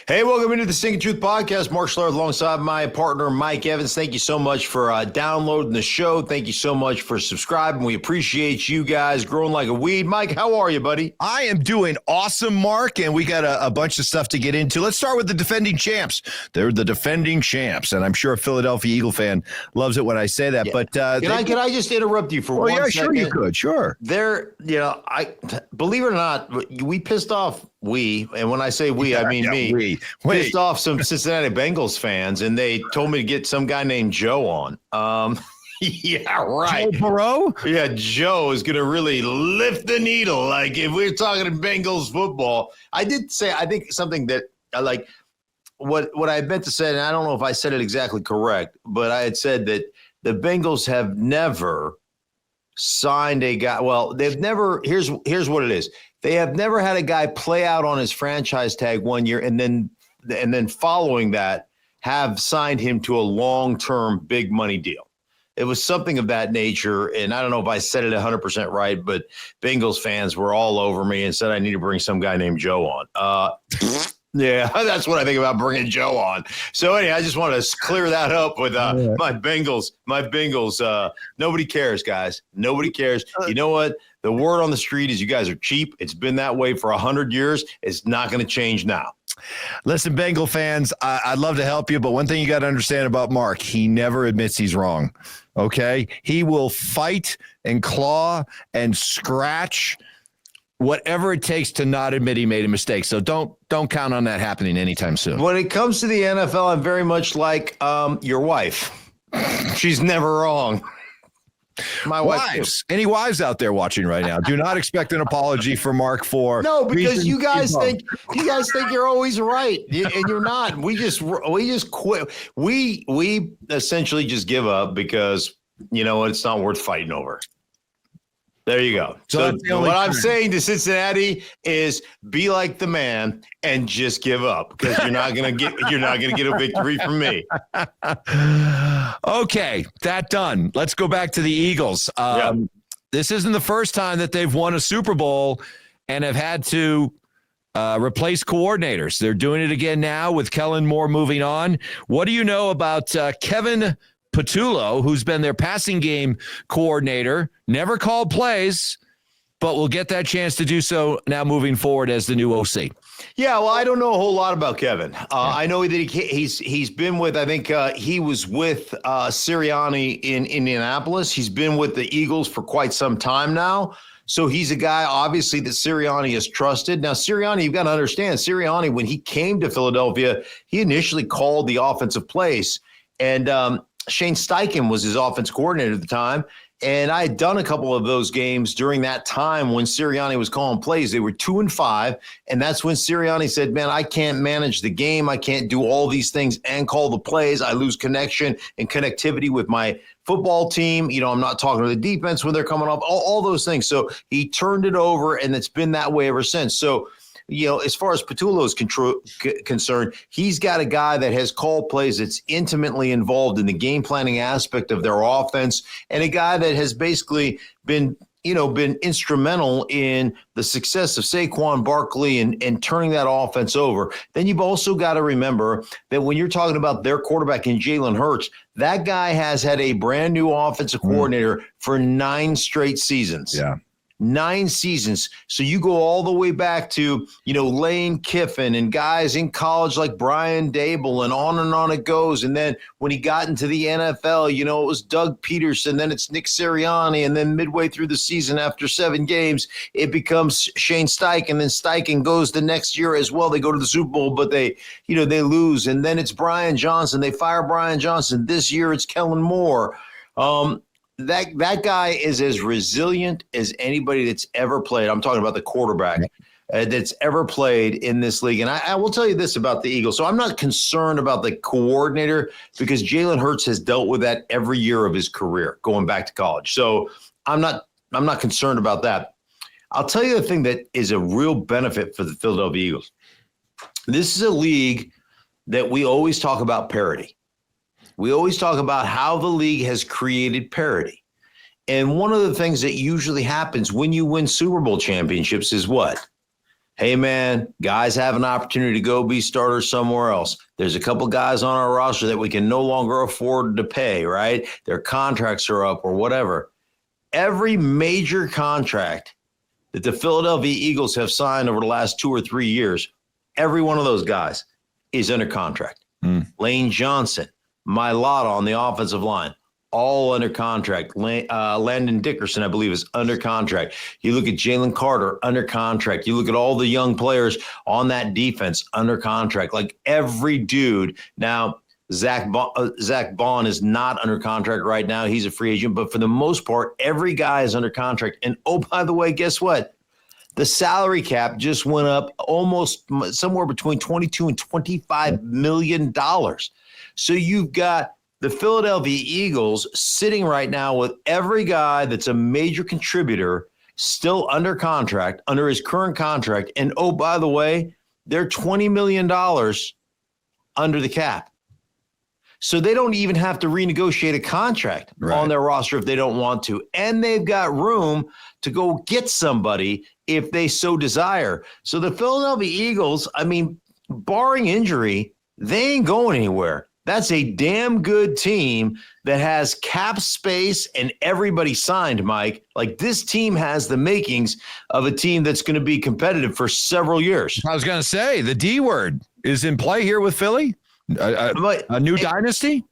Hey, welcome into the Stinkin Truth Podcast. Mark Schlereth alongside my partner, Mike Evans. Thank you so much for downloading the show. Thank you so much for subscribing. We appreciate you guys growing like a weed. Mike, how are you, buddy? I am doing awesome, Mark, and we got a bunch of stuff to get into. Let's start with the defending champs. They're the defending champs, and I'm sure a Philadelphia Eagle fan loves it when I say that. Yeah. But can I just interrupt you for 1 second? Sure you could. Sure. I believe it or not, we pissed off. And when I say I mean me. Pissed off some Cincinnati Bengals fans, and they told me to get some guy named Joe on. Yeah, right. Joe Burrow? Yeah, Joe is going to really lift the needle. Like, if we're talking Bengals football, I did say, I think something that I like what I meant to say, and I don't know if I said it exactly correct, but I had said that the Bengals have never signed a guy. Well, they've never, here's what it is. They have never had a guy play out on his franchise tag 1 year and then following that have signed him to a long-term big money deal. It was something of that nature, and I don't know if I said it 100% right, but Bengals fans were all over me and said I need to bring some guy named Joe on. Yeah, that's what I think about bringing Joe on. So anyway, I just want to clear that up with my Bengals. Nobody cares, guys. Nobody cares. You know what? The word on the street is you guys are cheap. It's been that way for 100 years. It's not going to change now. Listen, Bengal fans, I'd love to help you, but one thing you got to understand about Mark, he never admits he's wrong. Okay? He will fight and claw and scratch whatever it takes to not admit he made a mistake. So don't count on that happening anytime soon. When it comes to the NFL, I'm very much like your wife. She's never wrong. My wives. Any wives out there watching right now, do not expect an apology from Mark for because you guys think you're always right, and you're not. We just quit. We essentially just give up because it's not worth fighting over. There you go. So what I'm saying to Cincinnati is be like the man and just give up because you're not gonna get a victory from me. Okay, that done. Let's go back to the Eagles. This isn't the first time that they've won a Super Bowl and have had to replace coordinators. They're doing it again now with Kellen Moore moving on. What do you know about Kevin Patullo, who's been their passing game coordinator, never called plays, but will get that chance to do so now moving forward as the new OC? Yeah, well, I don't know a whole lot about Kevin. I know that he's been with, I think he was with Sirianni in Indianapolis. He's been with the Eagles for quite some time now. So he's a guy, obviously, that Sirianni has trusted. Now, Sirianni, you've got to understand, Sirianni, when he came to Philadelphia, he initially called the offensive plays. And Shane Steichen was his offense coordinator at the time, and I had done a couple of those games during that time when Sirianni was calling plays. They were 2-5, and that's when Sirianni said, man, I can't manage the game. I can't do all these things and call the plays. I lose connection and connectivity with my football team. I'm not talking to the defense when they're coming up, all those things. So he turned it over, and it's been that way ever since. So as far as Patullo is concerned, he's got a guy that has called plays that's intimately involved in the game planning aspect of their offense, and a guy that has basically been instrumental in the success of Saquon Barkley and turning that offense over. Then you've also got to remember that when you're talking about their quarterback in Jalen Hurts, that guy has had a brand new offensive coordinator for 9 straight seasons. Yeah. 9 seasons. So you go all the way back to, Lane Kiffin and guys in college like Brian Dable, and on it goes. And then when he got into the NFL, it was Doug Peterson, then it's Nick Sirianni, and then midway through the season after 7 games, it becomes Shane Steichen, and then Steichen goes the next year as well. They go to the Super Bowl, but they lose. And then it's Brian Johnson. They fire Brian Johnson. This year it's Kellen Moore. That guy is as resilient as anybody that's ever played. I'm talking about the quarterback that's ever played in this league. And I will tell you this about the Eagles. So I'm not concerned about the coordinator because Jalen Hurts has dealt with that every year of his career going back to college. So I'm not concerned about that. I'll tell you the thing that is a real benefit for the Philadelphia Eagles. This is a league that we always talk about parity. We always talk about how the league has created parity. And one of the things that usually happens when you win Super Bowl championships is what? hey, man, guys have an opportunity to go be starters somewhere else. There's a couple guys on our roster that we can no longer afford to pay, right? Their contracts are up or whatever. Every major contract that the Philadelphia Eagles have signed over the last 2 or 3 years, every one of those guys is under contract. Lane Johnson, Mailata on the offensive line, all under contract. Landon Dickerson, I believe, is under contract. You look at Jalen Carter, under contract. You look at all the young players on that defense, under contract. Like every dude. Now, Zach Bond is not under contract right now. He's a free agent. But for the most part, every guy is under contract. And, oh, by the way, guess what? The salary cap just went up almost somewhere between $22 and $25 million. So you've got the Philadelphia Eagles sitting right now with every guy that's a major contributor still under contract, under his current contract. And, oh, by the way, they're $20 million under the cap. So they don't even have to renegotiate a contract on their roster if they don't want to. And they've got room to go get somebody if they so desire. So the Philadelphia Eagles, I mean, barring injury, they ain't going anywhere. That's a damn good team that has cap space and everybody signed, Mike. Like, this team has the makings of a team that's going to be competitive for several years. I was going to say, the D word is in play here with Philly. A new dynasty?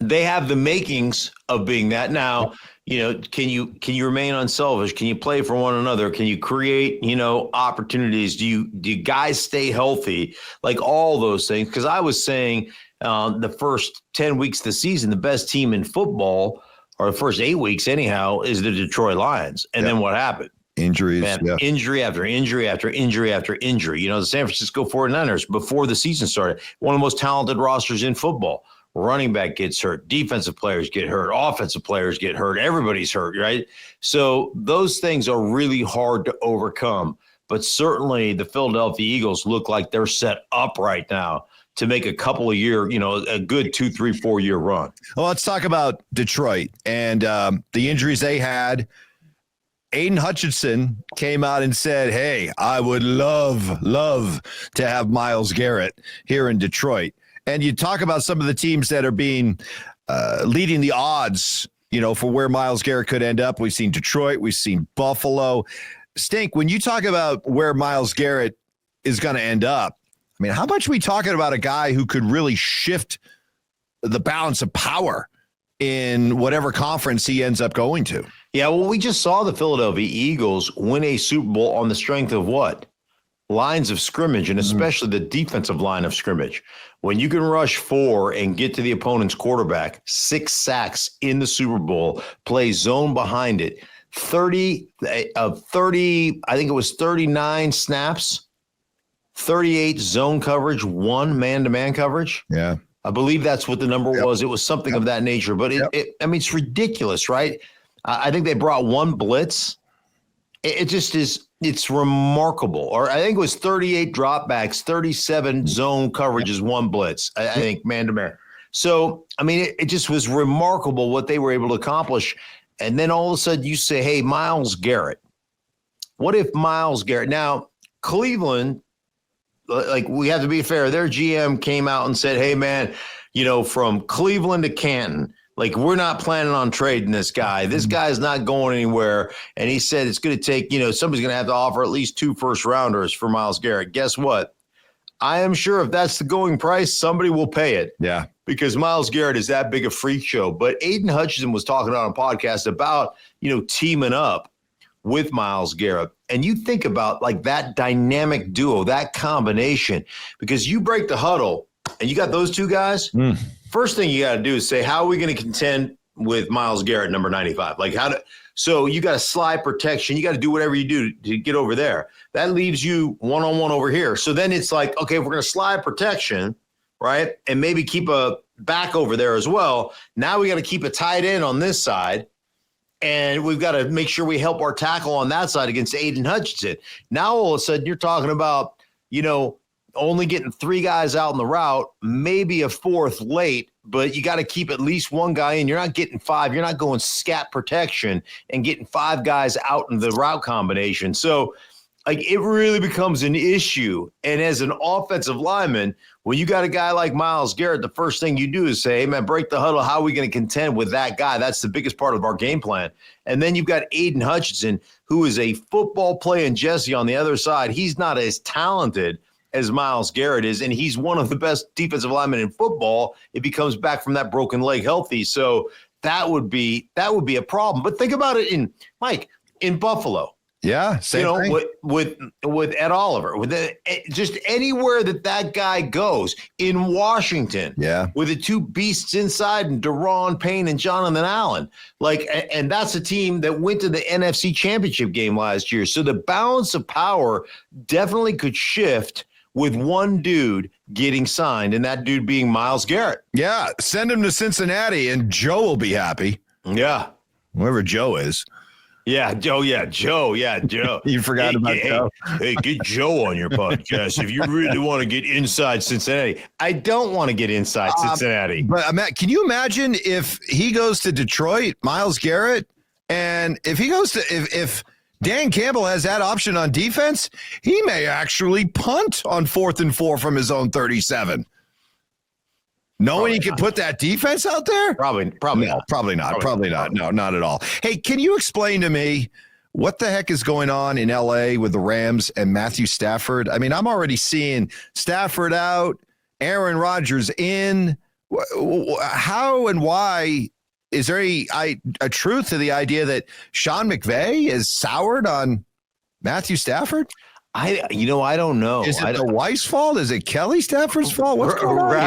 They have the makings of being that. Now, you know, can you remain unselfish? Can you play for one another? Can you create, you know, opportunities? Do you guys stay healthy? Like all those things. Because I was saying the first 10 weeks of the season, the best team in football, or the first 8 weeks anyhow, is the Detroit Lions. And then what happened? Injuries. Man, injury after injury after injury after injury. You know, the San Francisco 49ers, before the season started, one of the most talented rosters in football. Running back gets hurt. Defensive players get hurt. Offensive players get hurt. Everybody's hurt, right? So those things are really hard to overcome. But certainly the Philadelphia Eagles look like they're set up right now to make a couple of year, you know, a good 2, 3, 4 year run. Well, let's talk about Detroit and the injuries they had. Aiden Hutchinson came out and said, hey, I would love to have Myles Garrett here in Detroit. And you talk about some of the teams that are being leading the odds, you know, for where Myles Garrett could end up. We've seen Detroit. We've seen Buffalo. Stink, when you talk about where Myles Garrett is going to end up, I mean, how much are we talking about a guy who could really shift the balance of power in whatever conference he ends up going to? Yeah, well, we just saw the Philadelphia Eagles win a Super Bowl on the strength of what? Lines of scrimmage, and especially the defensive line of scrimmage. When you can rush 4 and get to the opponent's quarterback, 6 sacks in the Super Bowl, play zone behind it, 30 of 30, I think it was 39 snaps, 38 zone coverage, 1 man-to-man coverage. Yeah. I believe that's what the number was. It was something of that nature, but I mean, it's ridiculous, right? I think they brought 1 blitz. It just is, it's remarkable. Or I think it was 38 dropbacks, 37 zone coverages, 1 blitz, I think, man-to-man. So, I mean, it just was remarkable what they were able to accomplish. And then all of a sudden you say, hey, Myles Garrett. What if Myles Garrett? Now, Cleveland, like, we have to be fair. Their GM came out and said, hey, man, you know, from Cleveland to Canton, like, we're not planning on trading this guy. This guy's not going anywhere. And he said it's going to take, you know, somebody's going to have to offer at least 2 first-rounders for Myles Garrett. Guess what? I am sure if that's the going price, somebody will pay it. Yeah. Because Myles Garrett is that big a freak show. But Aiden Hutchinson was talking on a podcast about, you know, teaming up with Myles Garrett. And you think about, like, that dynamic duo, that combination, because you break the huddle and you got those 2 guys. First thing you got to do is say, how are we going to contend with Myles Garrett, number 95? Like, so you got to slide protection. You got to do whatever you do to get over there. That leaves you one-on-one over here. So then it's like, okay, if we're going to slide protection, right, and maybe keep a back over there as well, now we got to keep a tight end on this side, and we've got to make sure we help our tackle on that side against Aiden Hutchinson. Now all of a sudden you're talking about, you know, only getting 3 guys out in the route, maybe a 4th late, but you got to keep at least 1 guy in. You're not getting 5. You're not going scat protection and getting 5 guys out in the route combination. So Like, it really becomes an issue. And as an offensive lineman, when you got a guy like Myles Garrett, the first thing you do is say, hey, man, break the huddle. How are we going to contend with that guy? That's the biggest part of our game plan. And then you've got Aiden Hutchinson, who is a football playing Jesse on the other side. He's not as talented as Myles Garrett is, and he's one of the best defensive linemen in football if he comes back from that broken leg healthy. So that would be a problem. But think about it in Buffalo. Yeah, same thing. With Ed Oliver, just anywhere that guy goes, in Washington, with the two beasts inside, and Daron Payne and Jonathan Allen, and that's a team that went to the NFC Championship game last year. So the balance of power definitely could shift with one dude getting signed, and that dude being Myles Garrett. Yeah, send him to Cincinnati, and Joe will be happy. Yeah, whoever Joe is. Yeah, Joe. Yeah, Joe. You forgot about Joe. Hey, get Joe on your podcast if you really want to get inside Cincinnati. I don't want to get inside Cincinnati. But Matt, can you imagine if he goes to Detroit, Myles Garrett, and if he goes to if Dan Campbell has that option on defense, he may actually punt on 4th and 4 from his own 37. Knowing he can put that defense out there? Probably No, not. Probably not. No, not at all. Hey, can you explain to me what the heck is going on in L.A. with the Rams and Matthew Stafford? I mean, I'm already seeing Stafford out, Aaron Rodgers in. How and why? Is there a truth to the idea that Sean McVay is soured on Matthew Stafford? I don't know. Is it the wife's fault? Is it Kelly Stafford's fault? What's going on here?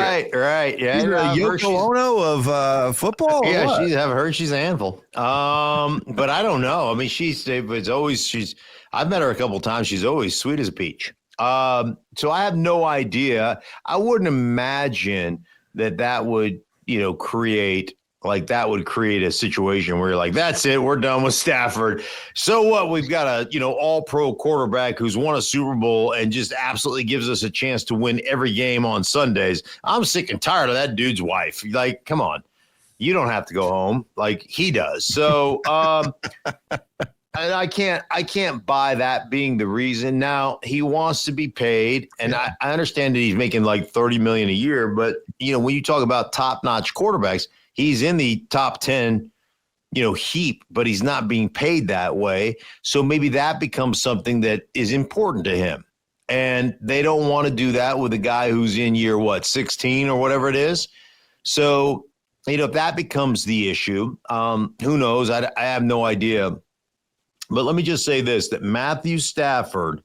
Right. Yeah, he's the Yoko Ono of football. Yeah, I've heard she's a handful. But I don't know. I mean, I've met her a couple of times. She's always sweet as a peach. So I have no idea. I wouldn't imagine that would create. That would create a situation where you're like, that's it, we're done with Stafford. So what? We've got a, all-pro quarterback who's won a Super Bowl and just absolutely gives us a chance to win every game on Sundays. I'm sick and tired of that dude's wife. Come on. You don't have to go home like he does. So I can't buy that being the reason. Now, he wants to be paid, and I understand that he's making like $30 million a year, but, when you talk about top-notch quarterbacks, he's in the top 10, heap, but he's not being paid that way. So maybe that becomes something that is important to him. And they don't want to do that with a guy who's in year, 16 or whatever it is. So, if that becomes the issue, who knows? I have no idea. But let me just say this, that Matthew Stafford,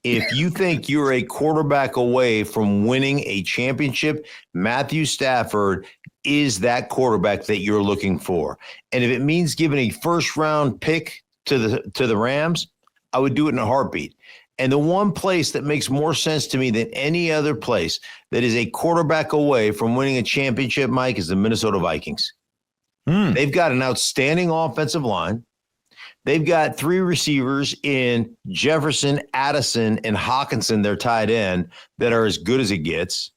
if you think you're a quarterback away from winning a championship, Matthew Stafford is that quarterback that you're looking for. And if it means giving a first-round pick to the Rams, I would do it in a heartbeat. And the one place that makes more sense to me than any other place that is a quarterback away from winning a championship, Mike, is the Minnesota Vikings. They've got an outstanding offensive line. They've got 3 receivers in Jefferson, Addison, and Hawkinson, their tight end, that are as good as it gets.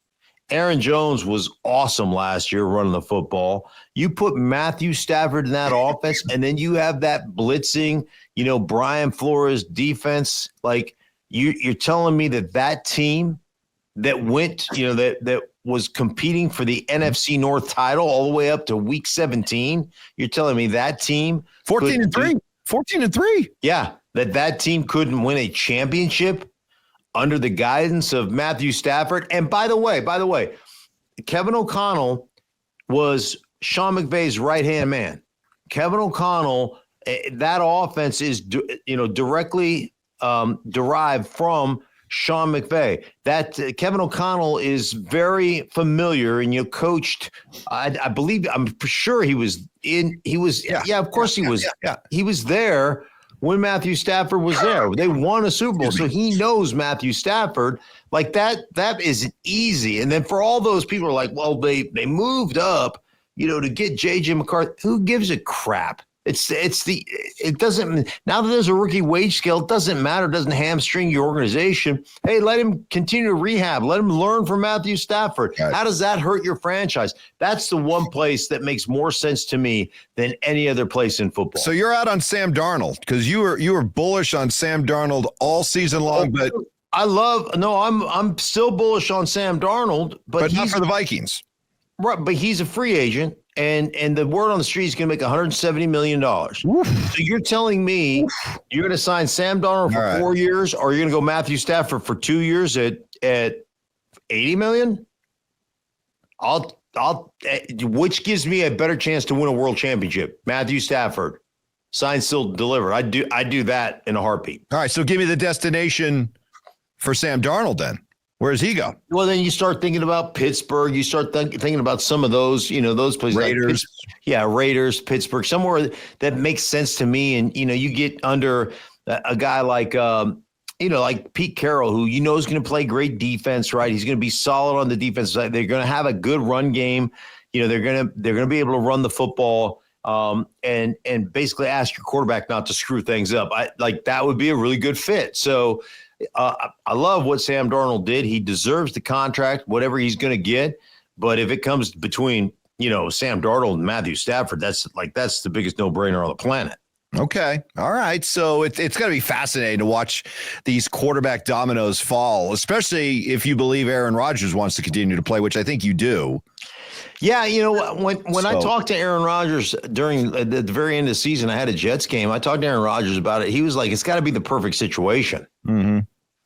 Aaron Jones was awesome last year running the football. You put Matthew Stafford in that offense, and then you have that blitzing, Brian Flores defense. You're telling me that team that went, that was competing for the NFC North title all the way up to week 17. You're telling me that team 14-3. Yeah, that team couldn't win a championship under the guidance of Matthew Stafford. And by the way, Kevin O'Connell was Sean McVay's right-hand man. Kevin O'Connell, that offense is, directly derived from Sean McVay. That Kevin O'Connell is very familiar, and coached. I believe, I'm sure he was in. He was, of course he was. He was there when Matthew Stafford was there. They won a Super Bowl, so he knows Matthew Stafford. That isn't easy. And then for all those people who are like, well, they moved up, to get J.J. McCarthy. Who gives a crap? It doesn't, now that there's a rookie wage scale, it doesn't matter. It doesn't hamstring your organization. Hey, let him continue to rehab. Let him learn from Matthew Stafford. Right. How does that hurt your franchise? That's the one place that makes more sense to me than any other place in football. So you're out on Sam Darnold because you were bullish on Sam Darnold all season long, but I'm still bullish on Sam Darnold, but not for the Vikings. Right, but he's a free agent, and the word on the street is going to make $170 million. So you're telling me you're going to sign Sam Darnold for 4 years, or you're going to go Matthew Stafford for 2 years at $80 million? Which gives me a better chance to win a world championship? Matthew Stafford, signed, sealed, delivered. I do that in a heartbeat. All right, so give me the destination for Sam Darnold then. Where does he go? Well, then you start thinking about Pittsburgh. You start thinking about some of those, those places. Raiders. Like Raiders, Pittsburgh, somewhere that makes sense to me. And, you get under a guy like, like Pete Carroll, who is going to play great defense, right? He's going to be solid on the defense side. They're going to have a good run game. They're going to be able to run the football and basically ask your quarterback not to screw things up. That would be a really good fit. So, I love what Sam Darnold did. He deserves the contract, whatever he's going to get. But if it comes between, Sam Darnold and Matthew Stafford, that's the biggest no-brainer on the planet. Okay. All right. So it's going to be fascinating to watch these quarterback dominoes fall, especially if you believe Aaron Rodgers wants to continue to play, which I think you do. Yeah, when I talked to Aaron Rodgers during the very end of the season, I had a Jets game. I talked to Aaron Rodgers about it. He was like, it's got to be the perfect situation. Mm-hmm.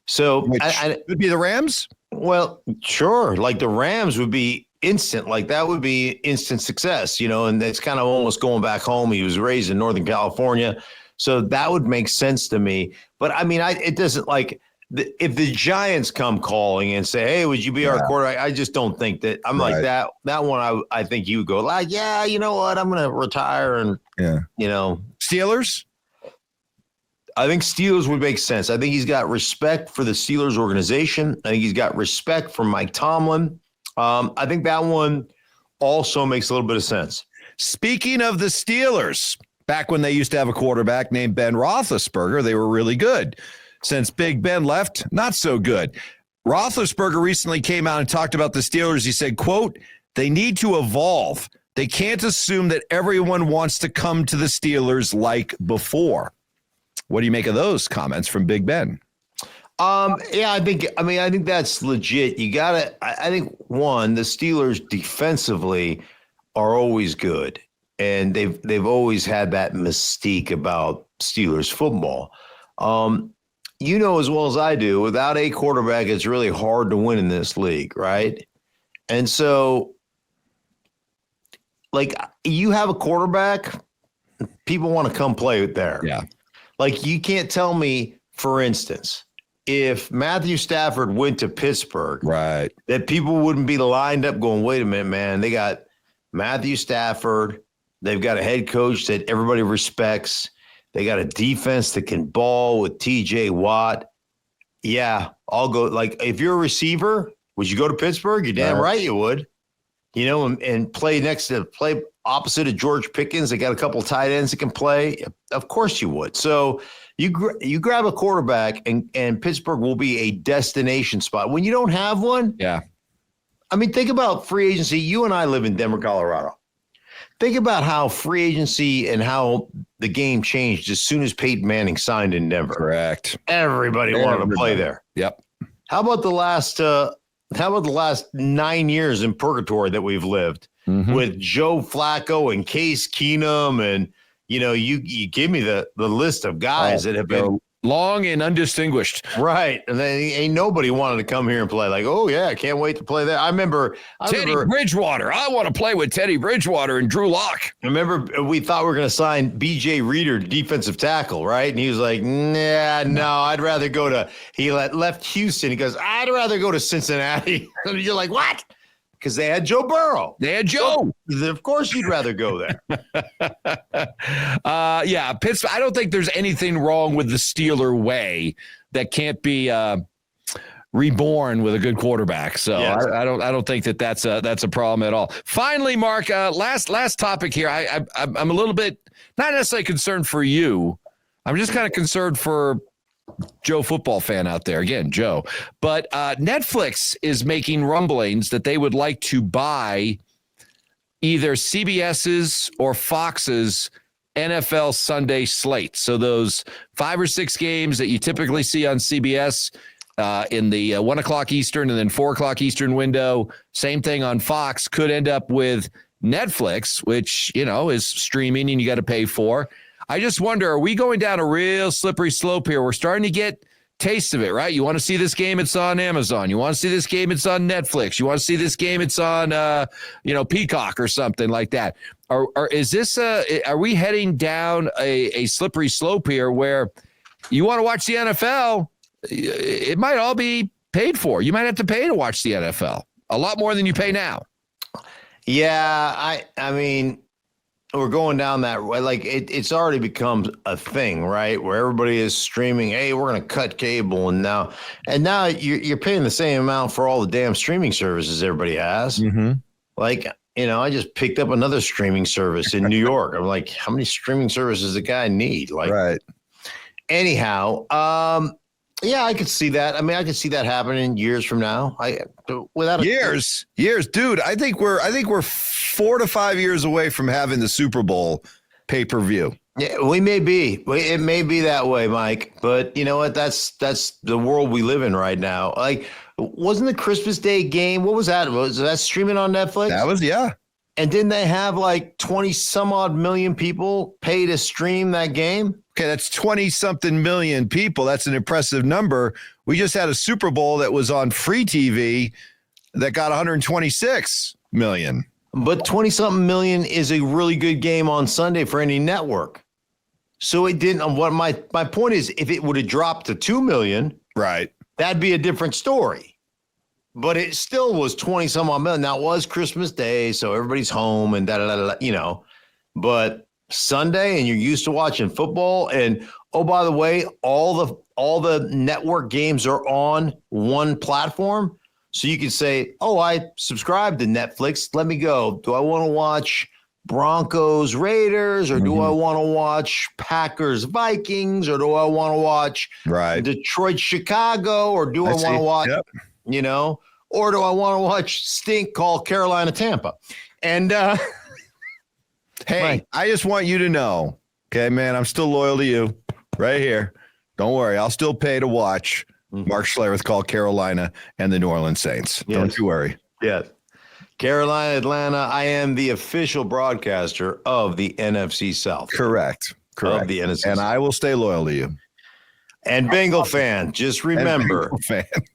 So it would be the Rams? Well, sure. Like the Rams would be instant. Like that would be instant success, and it's kind of almost going back home. He was raised in Northern California. So that would make sense to me. But I mean, it doesn't if the Giants come calling and say, hey, would you be our quarterback? I just don't think that. I'm like that one. I think you would go you know what? I'm going to retire and, Steelers? I think Steelers would make sense. I think he's got respect for the Steelers organization. I think he's got respect for Mike Tomlin. I think that one also makes a little bit of sense. Speaking of the Steelers, back when they used to have a quarterback named Ben Roethlisberger, they were really good. Since Big Ben left, not so good. Roethlisberger recently came out and talked about the Steelers. He said, quote, they need to evolve. They can't assume that everyone wants to come to the Steelers like before. What do you make of those comments from Big Ben? I think that's legit. You gotta, I think one, the Steelers defensively are always good. And they've always had that mystique about Steelers football. As well as I do, without a quarterback, it's really hard to win in this league, right? And so, you have a quarterback, people want to come play there. Yeah. You can't tell me, for instance, if Matthew Stafford went to Pittsburgh, right, that people wouldn't be lined up going, wait a minute, man, they got Matthew Stafford, they've got a head coach that everybody respects. They got a defense that can ball with TJ Watt. Yeah, I'll go. If you're a receiver, would you go to Pittsburgh? You're damn right you would. And play opposite of George Pickens. They got a couple tight ends that can play. Of course you would. So you grab a quarterback, and Pittsburgh will be a destination spot. When you don't have one, yeah. I mean, think about free agency. You and I live in Denver, Colorado. Think about how free agency and how the game changed as soon as Peyton Manning signed in Denver. Correct. Everybody wanted to play there. Yep. How about the last 9 years in purgatory that we've lived with Joe Flacco and Case Keenum, and you give me the list of guys that have been long and undistinguished. Right. And then ain't nobody wanted to come here and play. Oh yeah, I can't wait to play that. I remember Bridgewater. I want to play with Teddy Bridgewater and Drew Lock. I remember we thought we were going to sign BJ Reader, defensive tackle, right? And he was like, nah, no, I'd rather go to, he left Houston. He goes, I'd rather go to Cincinnati. And you're like, what? Because they had Joe Burrow. They had Joe. So, of course you'd rather go there. Pittsburgh. I don't think there's anything wrong with the Steeler way that can't be reborn with a good quarterback. So Yes. I don't think that's a problem at all. Finally, Mark, last topic here. I'm a little bit not necessarily concerned for you. I'm just kind of concerned for Joe football fan out there. Again, Joe. But Netflix is making rumblings that they would like to buy either CBS's or Fox's NFL Sunday slate. So those 5 or 6 games that you typically see on CBS in the 1 o'clock Eastern and then 4 o'clock Eastern window, same thing on Fox, could end up with Netflix, which, is streaming and you got to pay for. I just wonder, are we going down a real slippery slope here? We're starting to get taste of it, right? You want to see this game, it's on Amazon. You want to see this game, it's on Netflix. You want to see this game, it's on Peacock or something like that. Are we heading down a slippery slope here where you want to watch the NFL? It might all be paid for. You might have to pay to watch the NFL a lot more than you pay now. Yeah, I mean, we're going down that way. Like it's already become a thing, right? Where everybody is streaming. Hey, we're going to cut cable, and now you're paying the same amount for all the damn streaming services everybody has. Mm-hmm. Like, I just picked up another streaming service in New York. I'm like, how many streaming services does a guy need? Like, Right. Anyhow, yeah, I could see that. I mean, I could see that happening years from now. Years, dude. I think we're 4 to 5 years away from having the Super Bowl pay-per-view. Yeah, we may be. It may be that way, Mike. But you know what? That's the world we live in right now. Like, wasn't the Christmas Day game? What was that? Was that streaming on Netflix? That was, yeah. And didn't they have like 20 some odd million people pay to stream that game? Okay, that's 20-something million people. That's an impressive number. We just had a Super Bowl that was on free TV that got 126 million. But 20-something million is a really good game on Sunday for any network. So it didn't. What my point is, if it would have dropped to 2 million, Right. that'd be a different story. But it still was 20-some odd million. Now, it was Christmas Day, so everybody's home and da-da-da-da, But Sunday, and you're used to watching football, and oh, by the way, all the network games are on one platform. So you can say, oh, I subscribe to Netflix. Let me go. Do I want to watch Broncos Raiders, or do I want to watch Packers Vikings, or do I want to watch Detroit Chicago, or do I want to watch, or do I want to watch Stink call Carolina Tampa? And hey, right. I just want you to know, okay, man, I'm still loyal to you right here. Don't worry. I'll still pay to watch Mark Schlereth call Carolina and the New Orleans Saints. Yes. Don't you worry. Yes. Carolina, Atlanta, I am the official broadcaster of the NFC South. Correct. Of the NFC and South. I will stay loyal to you. And Bengal fan, just remember,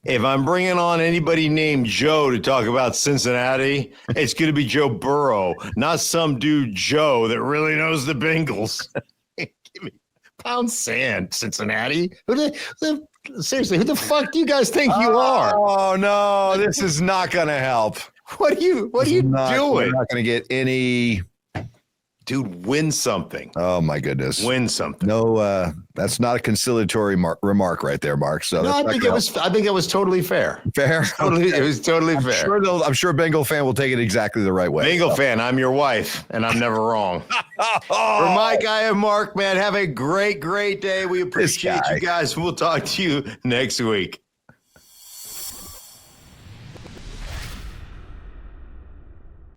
if I'm bringing on anybody named Joe to talk about Cincinnati, it's going to be Joe Burrow, not some dude Joe that really knows the Bengals. Give me pound sand, Cincinnati. Seriously, who the fuck do you guys think you are? Oh no, this is not going to help. What are you doing? We're not going to get any. Dude, win something. Oh my goodness, win something. No, that's not a conciliatory remark right there, Mark. So no, I think it was totally fair. Fair. It was totally fair. I'm sure Bengal fan will take it exactly the right way. Bengal fan, I'm your wife, and I'm never wrong. For Mike, I am Mark. Man, have a great day. We appreciate you guys. We'll talk to you next week.